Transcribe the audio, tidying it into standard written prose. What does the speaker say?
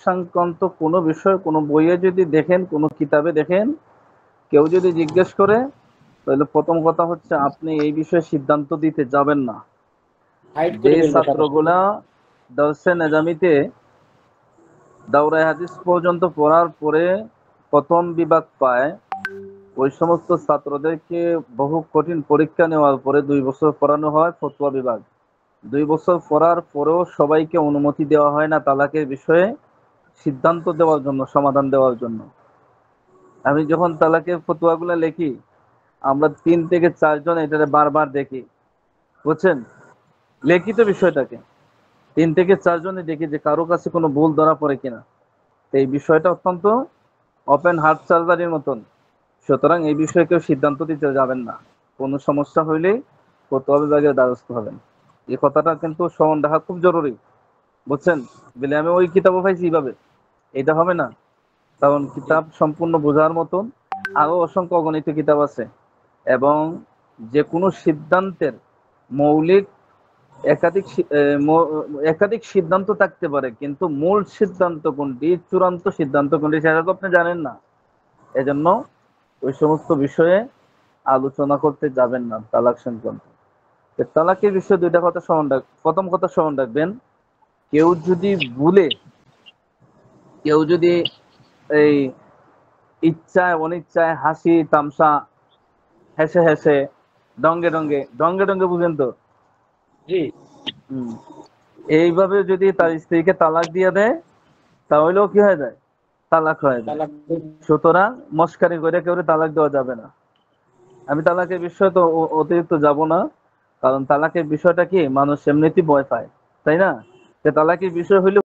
সংক্রান্ত কোনো বিষয় কোনো বইয়ে যদি দেখেন, কোনো কিতাবে দেখেন, কেউ যদি জিজ্ঞেস করে, তাহলে প্রথম কথা হচ্ছে আপনি এই বিষয়ে সিদ্ধান্ত দিতে যাবেন না। হাইড যে করে ফেলবে সাথে সাথে। ছাত্রগুলা দর্শে নেজামিতে দাওরায়ে হাদিস পর্যন্ত পড়ার পরে প্রথম বিভাগ পায়, ওই সমস্ত ছাত্রদেরকে বহু কঠিন পরীক্ষা নেওয়ার পরে 2 বছর পড়ানো হয় ফতোয়া বিভাগ। 2 বছর পড়ার পরেও সবাইকে অনুমতি দেওয়া হয় না তালাকের বিষয়ে সিদ্ধান্ত দেওয়ার জন্য, সমাধান দেওয়ার জন্য। আমি যখন তালাকের ফতোয়াগুলো লিখি, আমরা 3 থেকে 4 জন এটাকে বারবার দেখি, বুঝছেন, লিখিত বিষয়টাকে 3 থেকে 4 জনে দেখি যে কারো কাছে কোনো ভুল ধরা পড়ে কিনা। তো এই বিষয়টা অত্যন্ত ওপেন হার্ট সার্জারির মতন। সুতরাং এই বিষয়ে কেউ সিদ্ধান্ত দিতে যাবেন না। কোনো সমস্যা হইলেই ফতোয়া বিভাগের দ্বারস্থ হবেন। এই কথাটা কিন্তু স্মরণ রাখা খুব জরুরি, বুঝছেন। বলে আমি ওই কিতাবও পাইছি এইভাবে, এটা হবে না। কারণ কিতাব সম্পূর্ণ বোঝার মতন আরো অসংখ্য অগণিত কিতাব আছে, এবং যে কোনো সিদ্ধান্তের মৌলিক একাধিক সিদ্ধান্ত থাকতে পারে, কিন্তু মূল সিদ্ধান্ত কোনটি, চূড়ান্ত সিদ্ধান্ত কোনটি, সেটা তো আপনি জানেন না। এজন্য ওই সমস্ত বিষয়ে আলোচনা করতে যাবেন না তালাক সংক্রান্ত। তালাকের বিষয়ে 2টা কথা স্মরণ রাখ। প্রথম কথা স্মরণ রাখবেন, কেউ যদি ভুলে, কেউ যদি এই ইচ্ছায় অনিচ্ছায় হাসি তামসা, হেসে হেসে, ডঙ্গে ডঙ্গে, ডঙ্গে ডঙ্গে বুঝেন তো, জি। হুম, এইভাবে যদি তার স্ত্রীকে তালাক দিয়ে দেয়, তাহলেও কি হয়ে যায়, তালাক হয়ে যায়। তালাক। সুতরাং মস্কারি করে কেউ তালাক দেওয়া যাবে না। আমি তালাকের বিষয়ে তো অতিরিক্ত যাব না, কারণ তালাকের বিষয়টা কি, মানুষ এমনিতেই ভয় পায়, তাই না। তালাকের বিষয় হইলে